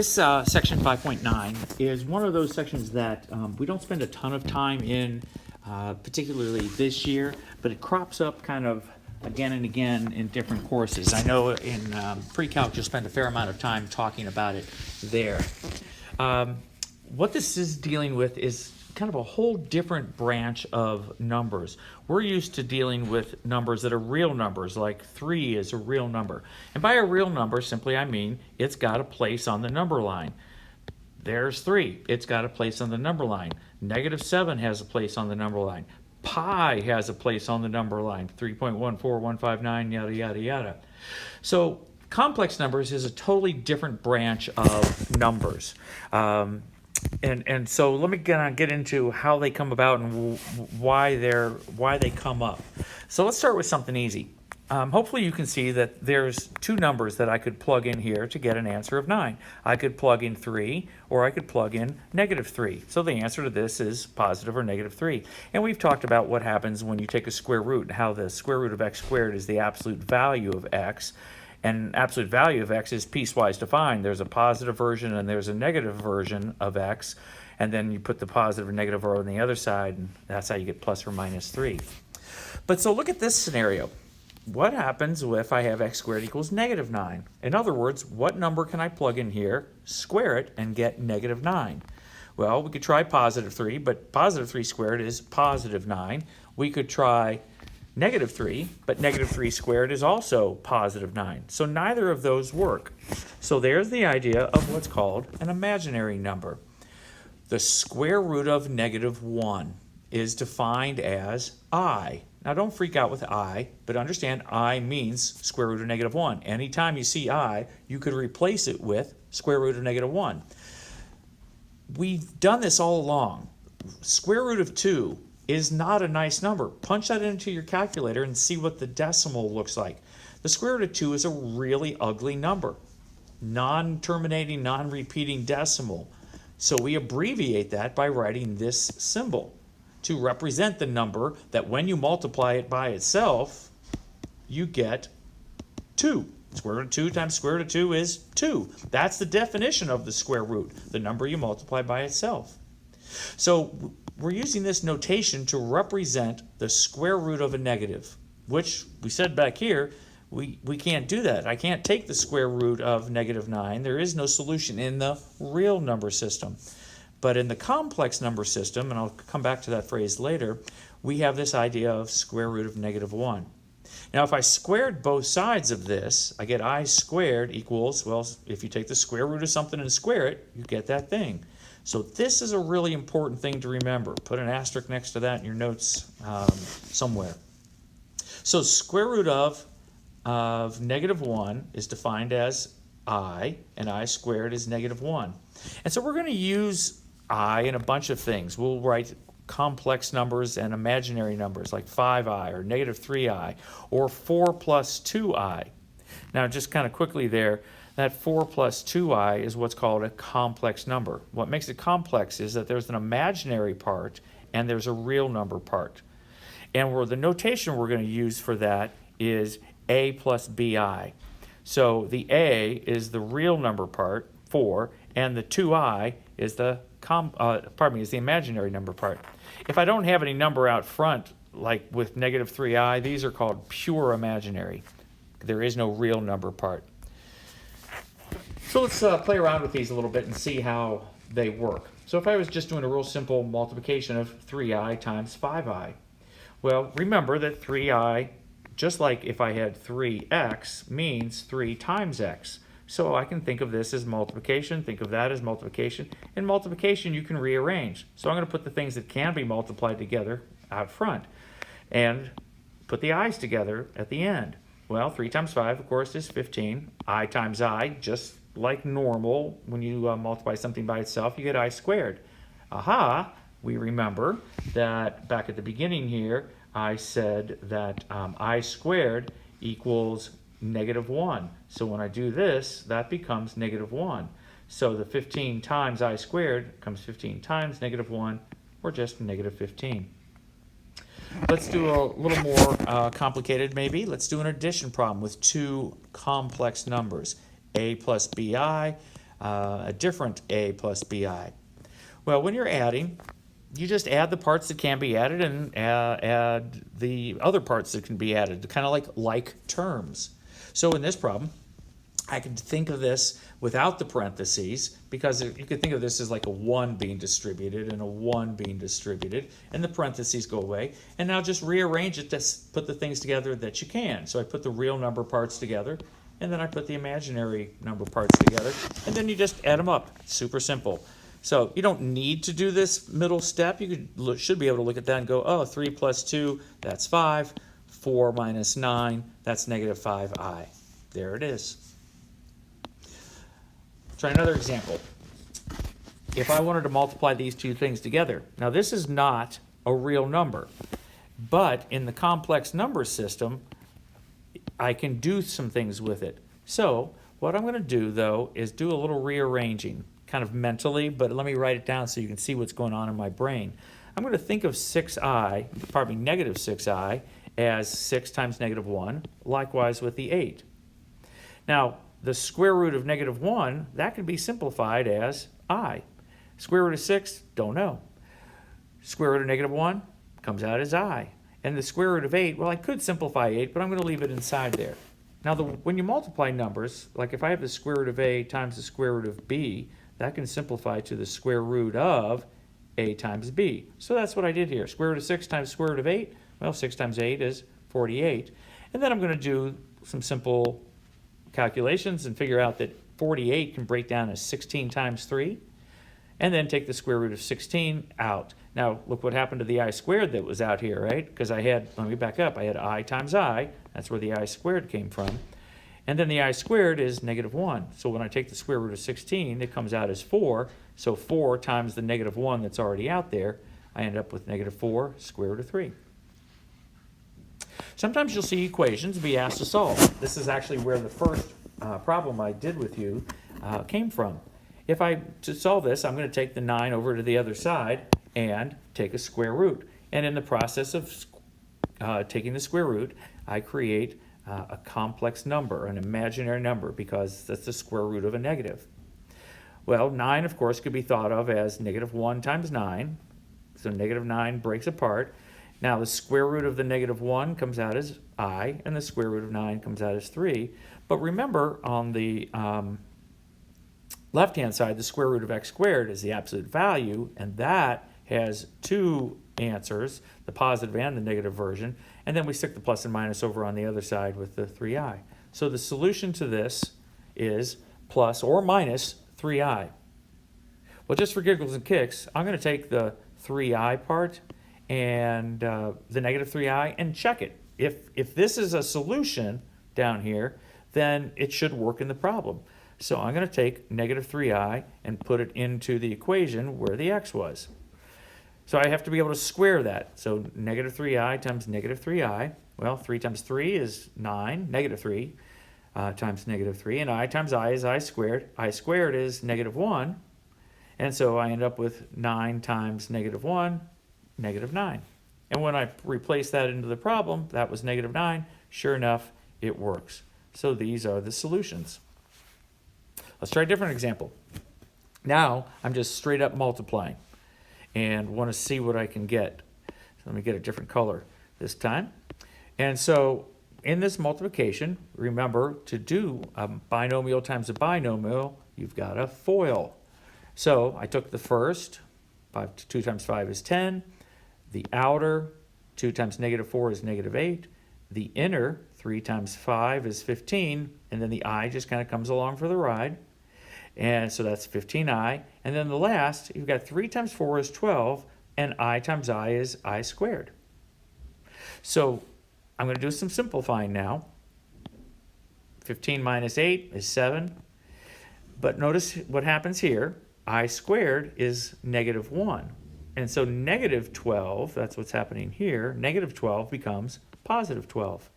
This section 5.9 is one of those sections that we don't spend a ton of time in, particularly this year, but it crops up kind of again and again in different courses. I know in pre-calc you'll spend a fair amount of time talking about it there. What this is dealing with is kind of a whole different branch of numbers. We're used to dealing with numbers that are real numbers, like 3 is a real number. And by a real number, simply I mean it's got a place on the number line. There's 3. It's got a place on the number line. -7 has a place on the number line. Pi has a place on the number line. 3.14159, yada, yada, yada. So complex numbers is a totally different branch of numbers. And so let me get into how they come about and why they come up. So let's start with something easy. Hopefully you can see that there's two numbers that I could plug in here to get an answer of 9. I could plug in 3 or I could plug in -3. So the answer to this is positive or -3. And we've talked about what happens when you take a square root and how the square root of x squared is the absolute value of x. And absolute value of x is piecewise defined. There's a positive version and there's a negative version of x. And then you put the positive or negative on the other side, and that's how you get plus or minus 3. But so look at this scenario. What happens if I have x squared equals -9? In other words, what number can I plug in here, square it, and get -9? Well, we could try +3, but +3 squared is +9. We could try -3, but -3 squared is also +9. So neither of those work. So there's the idea of what's called an imaginary number. The square root of -1 is defined as I. Now don't freak out with I, but understand I means square root of -1. Anytime you see I, you could replace it with square root of -1. We've done this all along. Square root of 2 is not a nice number. Punch that into your calculator and see what the decimal looks like. The square root of 2 is a really ugly number. Non-terminating, non-repeating decimal. So we abbreviate that by writing this symbol to represent the number that when you multiply it by itself, you get 2. Square root of 2 times square root of 2 is 2. That's the definition of the square root, the number you multiply by itself. So we're using this notation to represent the square root of a negative, which we said back here, we can't do that. I can't take the square root of -9. There is no solution in the real number system. But in the complex number system, and I'll come back to that phrase later, we have this idea of square root of -1. Now, if I squared both sides of this, I get I squared equals, well, if you take the square root of something and square it, you get that thing. So this is a really important thing to remember. Put an asterisk next to that in your notes somewhere. So square root of -1 is defined as I, and I squared is -1. And so we're going to use I in a bunch of things. We'll write complex numbers and imaginary numbers like 5i or -3i or 4 plus 2i. Now just kind of quickly there, that 4 plus 2i is what's called a complex number. What makes it complex is that there's an imaginary part and there's a real number part. And the notation we're going to use for that is a plus bi. So the a is the real number part, 4, and the 2i is the imaginary number part. If I don't have any number out front, like with -3i, these are called pure imaginary. There is no real number part. So let's play around with these a little bit and see how they work. So if I was just doing a real simple multiplication of 3i times 5i, well, remember that 3i, just like if I had 3x, means 3 times x. So I can think of this as multiplication, think of that as multiplication. In multiplication, you can rearrange. So I'm going to put the things that can be multiplied together out front and put the i's together at the end. Well, 3 times 5, of course, is 15. I times I, just like normal, when you multiply something by itself, you get I squared. Aha, we remember that back at the beginning here, I said that I squared equals -1. So when I do this, that becomes -1. So the 15 times I squared becomes 15 times -1, or just -15. Let's do a little more complicated maybe. Let's do an addition problem with two complex numbers. A plus bi a different a plus bi? Well, when you're adding, you just add the parts that can be added and add the other parts that can be added, kind of like terms. So in this problem, I can think of this without the parentheses, because you could think of this as like a 1 being distributed and a 1 being distributed, and the parentheses go away. And now just rearrange it to put the things together that you can. So I put the real number parts together, and then I put the imaginary number parts together, and then you just add them up. Super simple. So you don't need to do this middle step. You should be able to look at that and go, oh, 3 plus 2, that's 5. 4 minus 9, that's negative 5i. There it is. Try another example. If I wanted to multiply these two things together, now this is not a real number, but in the complex number system, I can do some things with it. So what I'm going to do, though, is do a little rearranging, kind of mentally, but let me write it down so you can see what's going on in my brain. I'm going to think of negative 6i, as 6 times negative 1, likewise with the 8. Now, the square root of negative 1, that can be simplified as I. Square root of 6, don't know. Square root of negative 1 comes out as I. And the square root of 8, well, I could simplify 8, but I'm going to leave it inside there. Now, when you multiply numbers, like if I have the square root of a times the square root of b, that can simplify to the square root of a times b. So that's what I did here. Square root of 6 times square root of 8, well, 6 times 8 is 48. And then I'm going to do some simple calculations and figure out that 48 can break down as 16 times 3, and then take the square root of 16 out. Now, look what happened to the I squared that was out here, right? Because let me back up, I had I times I, that's where the I squared came from, and then the I squared is negative 1. So when I take the square root of 16, it comes out as 4, so 4 times the negative 1 that's already out there, I end up with negative 4 square root of 3. Sometimes you'll see equations be asked to solve. This is actually where the first problem I did with you came from. To solve this, I'm going to take the 9 over to the other side and take a square root. And in the process of taking the square root, I create a complex number, an imaginary number, because that's the square root of a negative. Well, 9, of course, could be thought of as negative 1 times 9. So negative 9 breaks apart. Now, the square root of the negative 1 comes out as I, and the square root of 9 comes out as 3. But remember, on the left-hand side, the square root of x squared is the absolute value, and that has two answers, the positive and the negative version, and then we stick the plus and minus over on the other side with the 3i. So the solution to this is plus or minus 3i. Well, just for giggles and kicks, I'm going to take the 3i part and the negative 3i and check it. If this is a solution down here, then it should work in the problem. So I'm going to take negative 3i and put it into the equation where the x was. So I have to be able to square that. So negative 3i times negative 3i, well, 3 times 3 is 9, negative 3 times negative 3, and I times I is I squared. I squared is negative 1, and so I end up with 9 times negative 1, negative 9. And when I replace that into the problem, that was negative 9. Sure enough, it works. So these are the solutions. Let's try a different example. Now, I'm just straight up multiplying and want to see what I can get. So let me get a different color this time. And so in this multiplication, remember to do a binomial times a binomial, you've got a FOIL. So I took the first, 2 times 5 is 10. The outer, 2 times negative 4 is negative 8. The inner, 3 times 5 is 15. And then the I just kind of comes along for the ride. And so that's 15i. And then the last, you've got 3 times 4 is 12. And I times I is I squared. So I'm going to do some simplifying now. 15 minus 8 is 7. But notice what happens here. I squared is negative 1. And so negative 12, that's what's happening here, negative 12 becomes positive 12.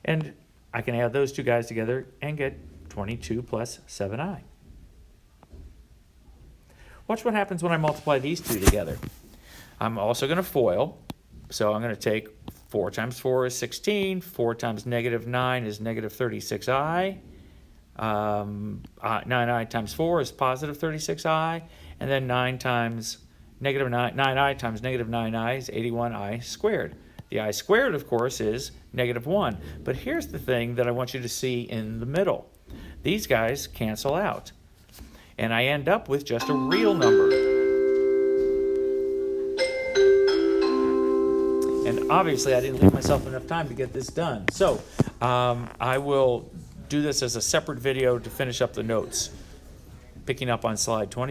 And I can add those two guys together and get 22 plus 7i. Watch what happens when I multiply these two together. I'm also going to FOIL. So I'm going to take 4 times 4 is 16. 4 times negative 9 is negative 36i. 9i times 4 is positive 36i, and then 9 times negative 9i times negative 9i is 81i squared. The I squared, of course, is negative 1. But here's the thing that I want you to see in the middle. These guys cancel out, and I end up with just a real number. And obviously, I didn't leave myself enough time to get this done. So I will do this as a separate video to finish up the notes, picking up on slide 20.